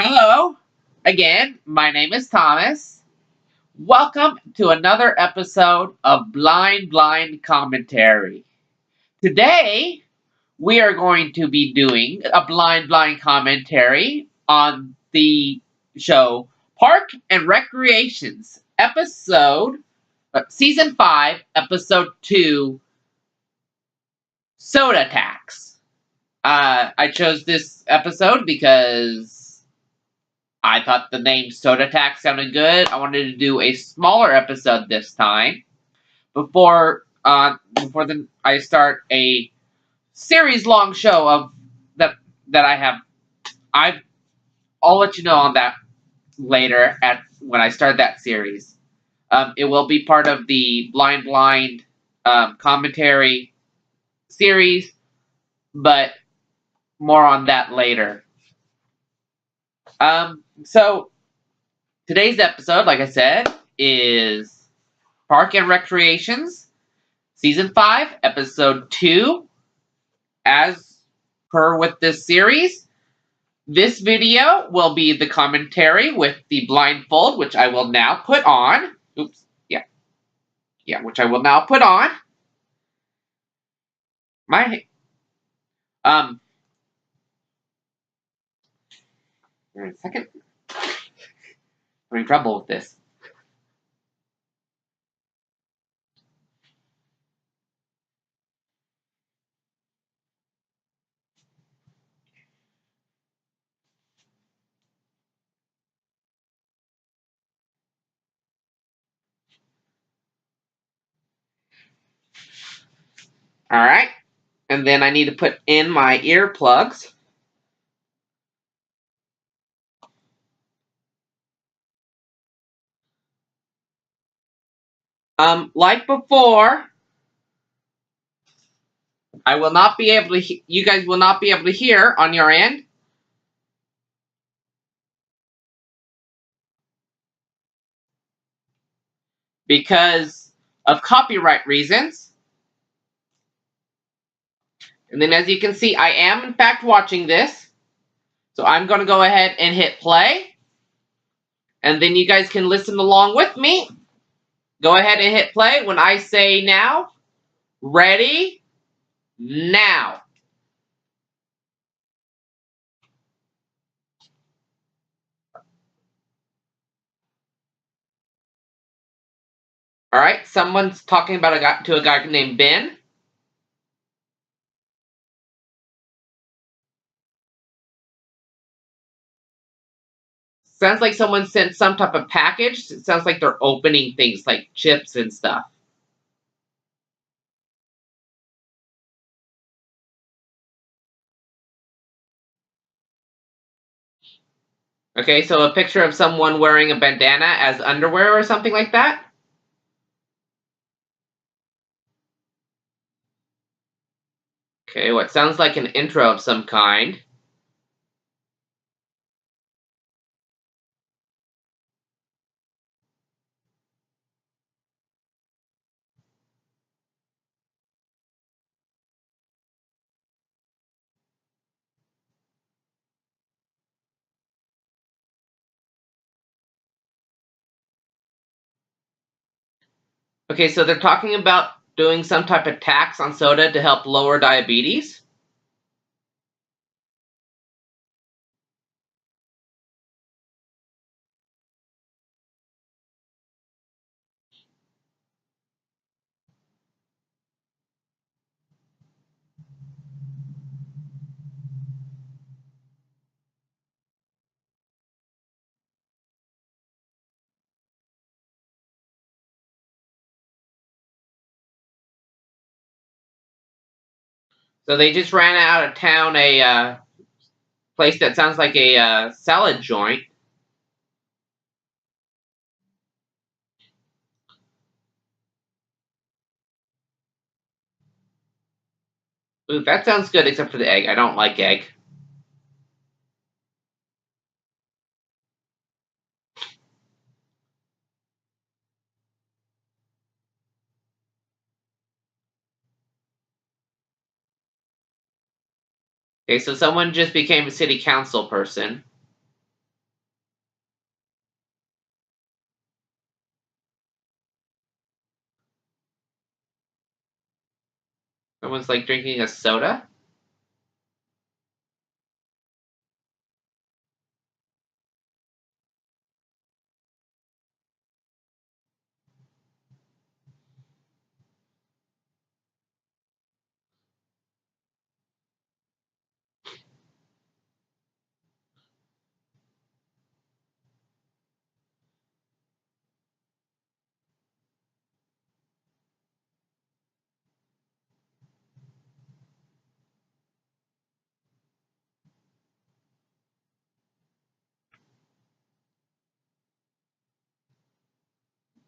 Hello, again, my name is Thomas. Welcome to another episode of Blind Commentary. Today, we are going to be doing a blind commentary on the show Park and Recreations, Season 5, Episode 2, Soda Tax. I chose this episode because I thought the name Soda Tax sounded good. I wanted to do a smaller episode this time before I start a series long show of that I have. I'll let you know on that later at when I start that series. It will be part of the blind commentary series, but more on that later. So today's episode, like I said, is Park and Recreations, Season 5, Episode 2. As per with this series, this video will be the commentary with the blindfold, which I will now put on. Oops, which I will now put on. Um, wait a second. I'm having trouble with this. Alright, and then I need to put in my earplugs. Like before, I will not be able to. You guys will not be able to hear on your end. Because of copyright reasons. And then as you can see, I am in fact watching this. So I'm going to go ahead and hit play. And then you guys can listen along with me. Go ahead and hit play when I say now. Ready? Now. Alright, someone's talking about to a guy named Ben. Sounds like someone sent some type of package. It sounds like they're opening things like chips and stuff. Okay, so a picture of someone wearing a bandana as underwear or something like that? Okay, what sounds like an intro of some kind. Okay, so they're talking about doing some type of tax on soda to help lower diabetes. So they just ran out of town a place that sounds like a salad joint. Ooh, that sounds good except for the egg. I don't like egg. Okay, so someone just became a city council person. Someone's like drinking a soda?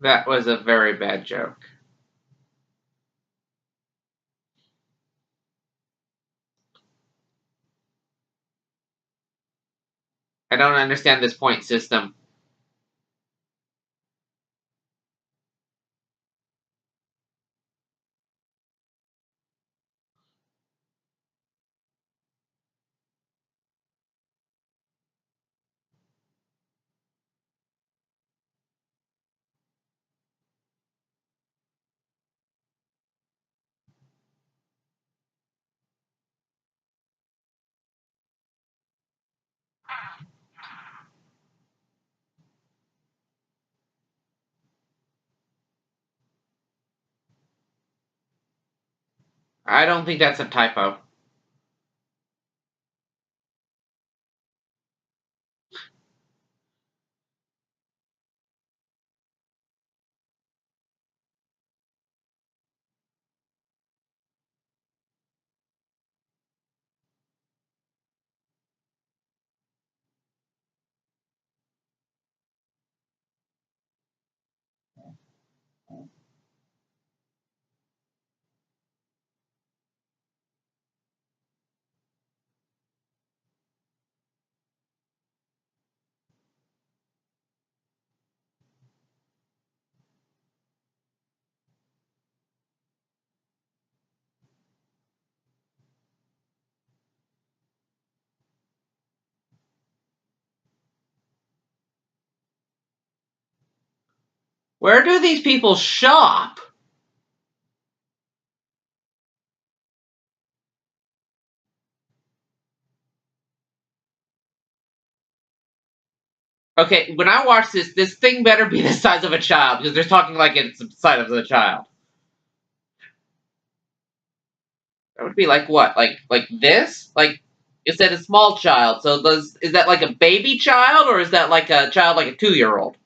That was a very bad joke. I don't understand this point system. I don't think that's a typo. Where do these people shop? Okay, when I watch this, this thing better be the size of a child because they're talking like it's the size of a child. That would be like what? Like this? Like you said, a small child. So is that like a baby child or is that like a child like a 2-year-old?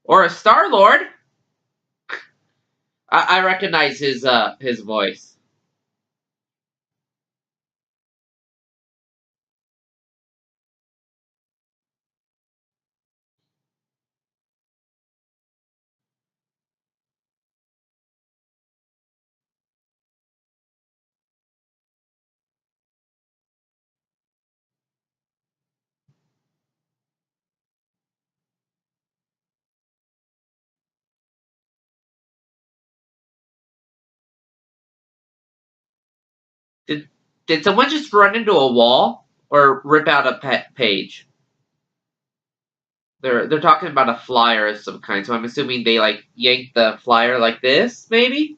Or a Star Lord? I recognize his voice. Did did someone just run into a wall or rip out a page? They're talking about a flyer of some kind, so I'm assuming they like yanked the flyer like this, maybe.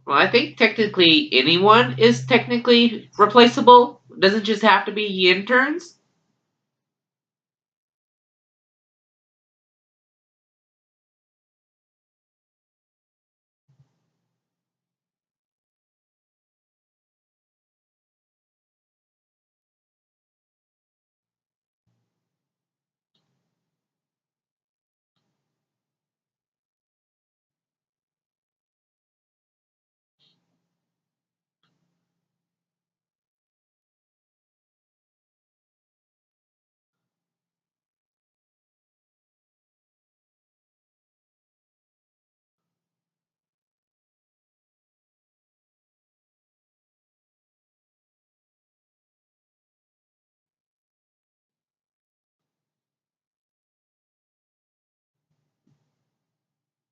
Well, I think technically anyone is technically replaceable. It doesn't just have to be interns.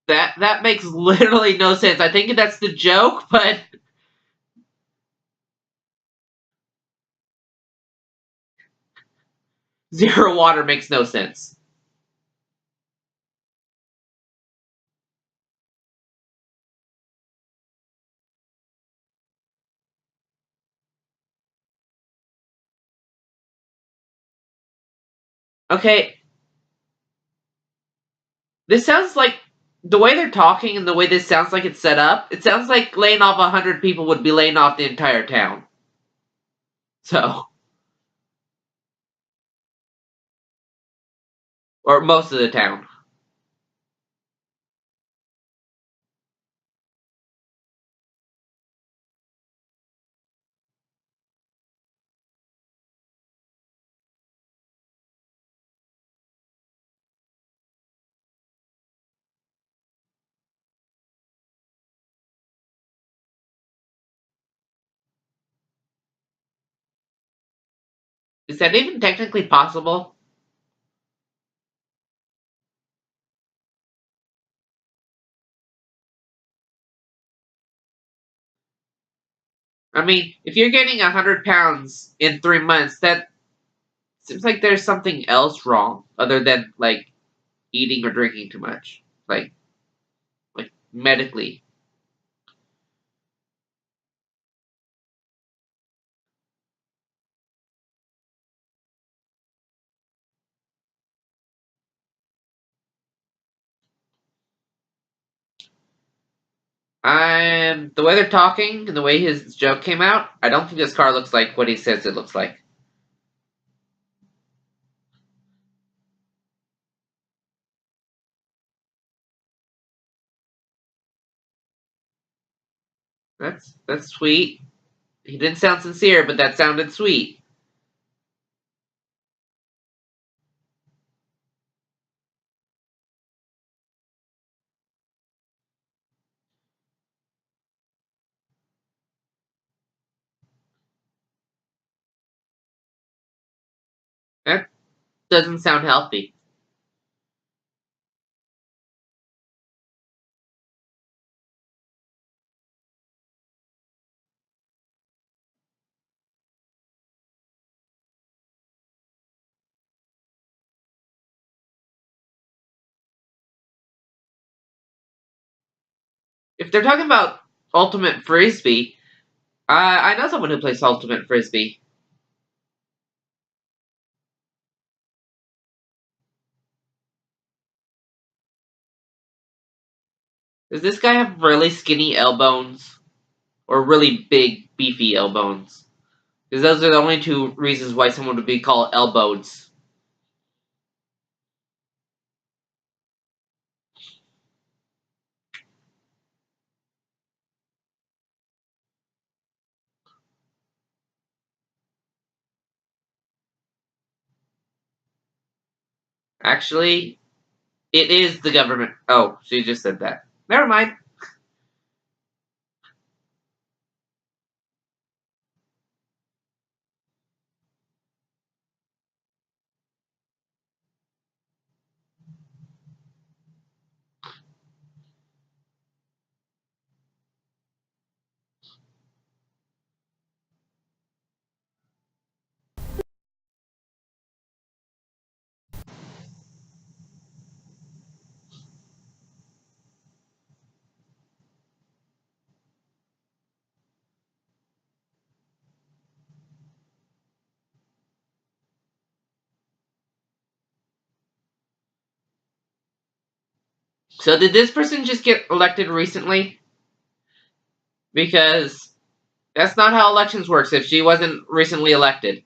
That makes literally no sense. I think that's the joke, but zero water makes no sense. Okay, this sounds like the way they're talking and the way this sounds like it's set up. It sounds like laying off 100 people would be laying off the entire town. So, or most of the town. Is that even technically possible? I mean, if you're gaining 100 pounds in 3 months, that seems like there's something else wrong other than like eating or drinking too much, like medically. The way they're talking and the way his joke came out, I don't think this car looks like what he says it looks like. That's sweet. He didn't sound sincere, but that sounded sweet. That doesn't sound healthy. If they're talking about ultimate frisbee, I know someone who plays ultimate frisbee. Does this guy have really skinny elbows or really big beefy elbows? Because those are the only two reasons why someone would be called elbows. Actually, it is the government. Oh, she just said that. Never mind. So did this person just get elected recently? Because that's not how elections works if she wasn't recently elected.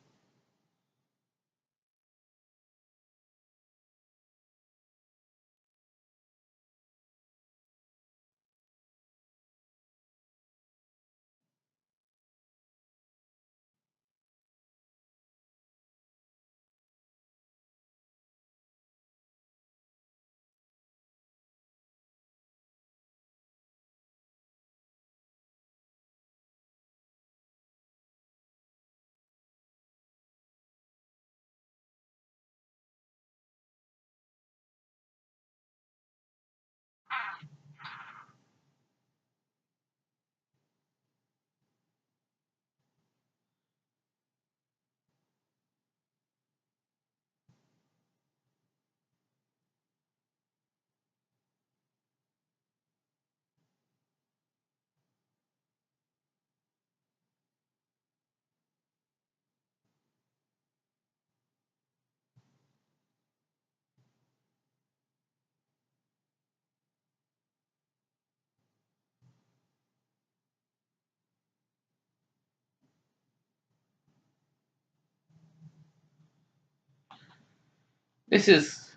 This is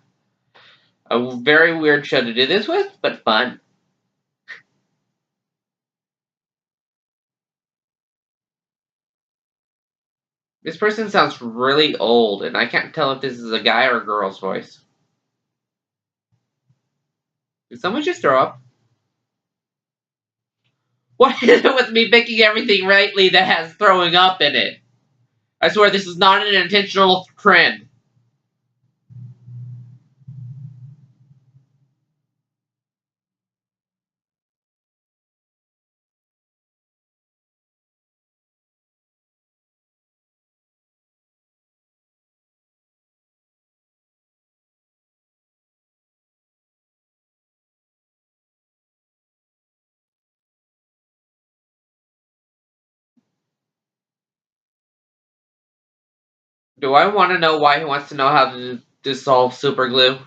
a very weird show to do this with, but fun. This person sounds really old, and I can't tell if this is a guy or a girl's voice. Did someone just throw up? What is it with me picking everything rightly that has throwing up in it? I swear this is not an intentional trend. Do I want to know why he wants to know how to dissolve super glue?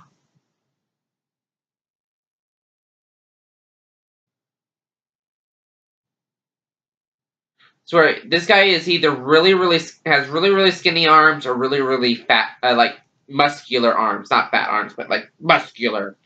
Swear, this guy is either has really skinny arms or really fat, like muscular arms, not fat arms, but like muscular.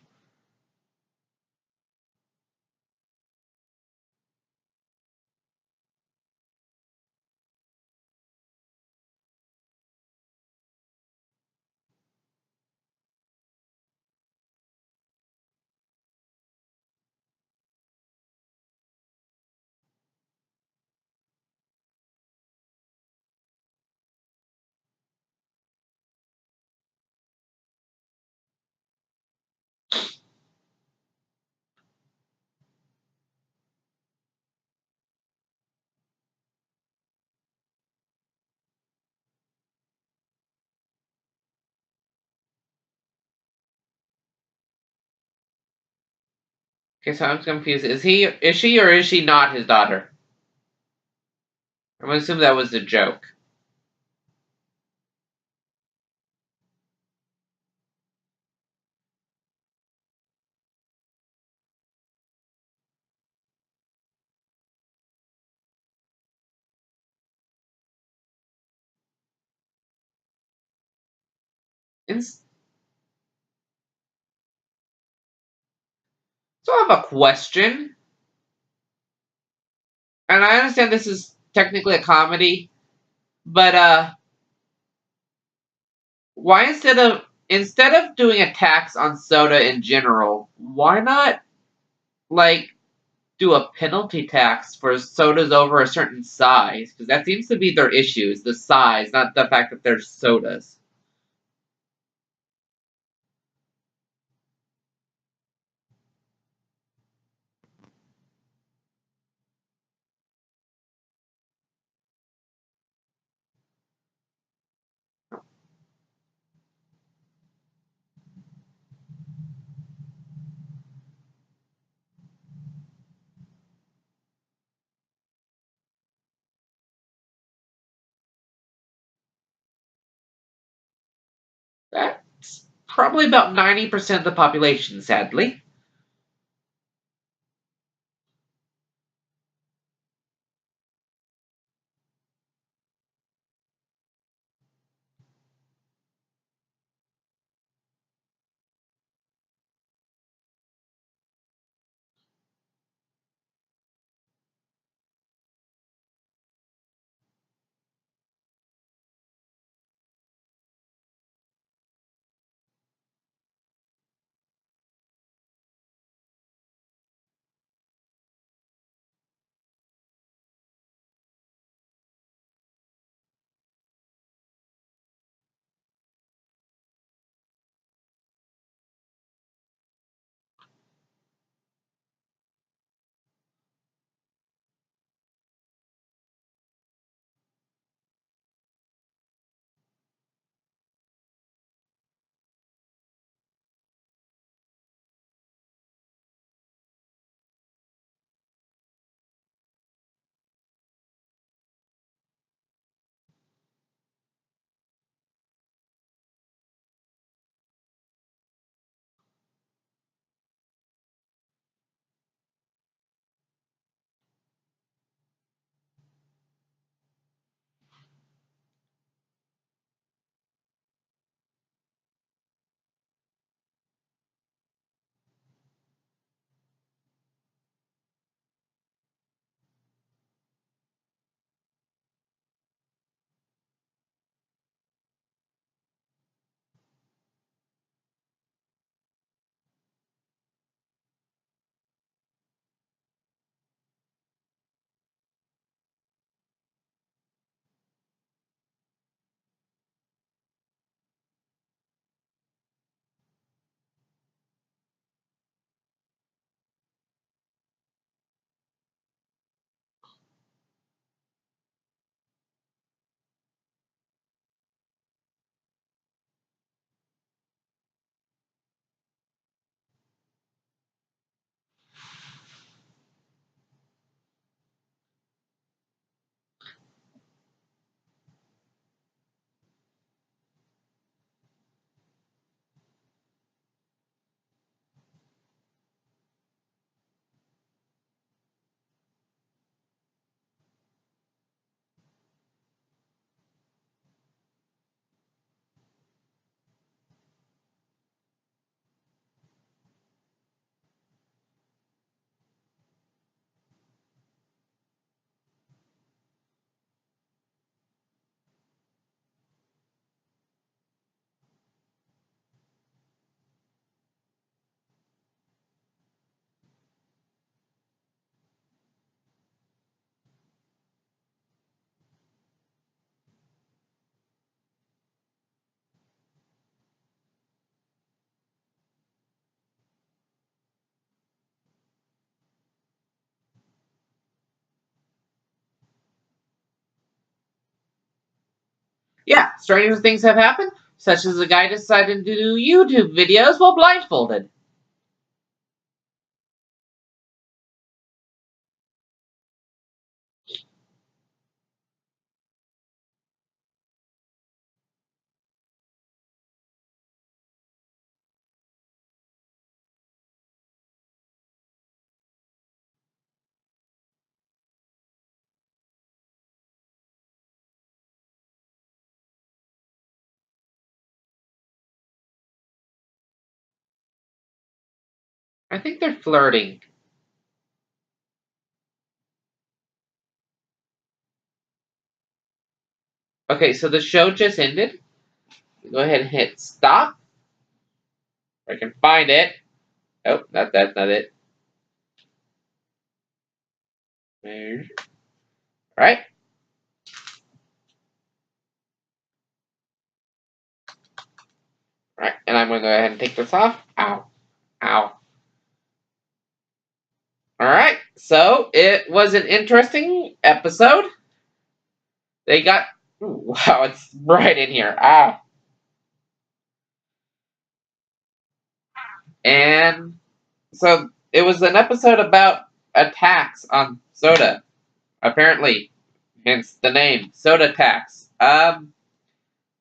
Okay, so I'm confused. Is she, or is she not his daughter? I'm gonna assume that was a joke. Ins- So I have a question, and I understand this is technically a comedy, but why instead of doing a tax on soda in general, why not like do a penalty tax for sodas over a certain size? Because that seems to be their issue, is the size, not the fact that they're sodas. That's probably about 90% of the population, sadly. Yeah, stranger things have happened, such as a guy decided to do YouTube videos while blindfolded. I think they're flirting. Okay, so the show just ended. Go ahead and hit stop. I can find it. Oh, that's not it. Alright. Alright, and I'm going to go ahead and take this off. Ow. Ow. Alright, so it was an interesting episode. They got... Ooh, wow, it's right in here. Ah. And so it was an episode about attacks on soda. Apparently, hence the name, Soda Tax. But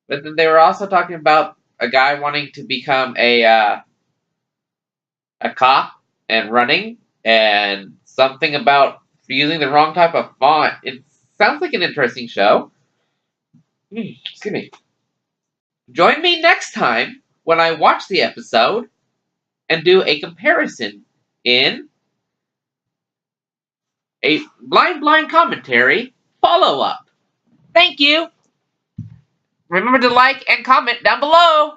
then they were also talking about a guy wanting to become a cop and running, and something about using the wrong type of font. It sounds like an interesting show. Excuse me. Join me next time when I watch the episode and do a comparison in a blind commentary follow-up. Thank you. Remember to like and comment down below.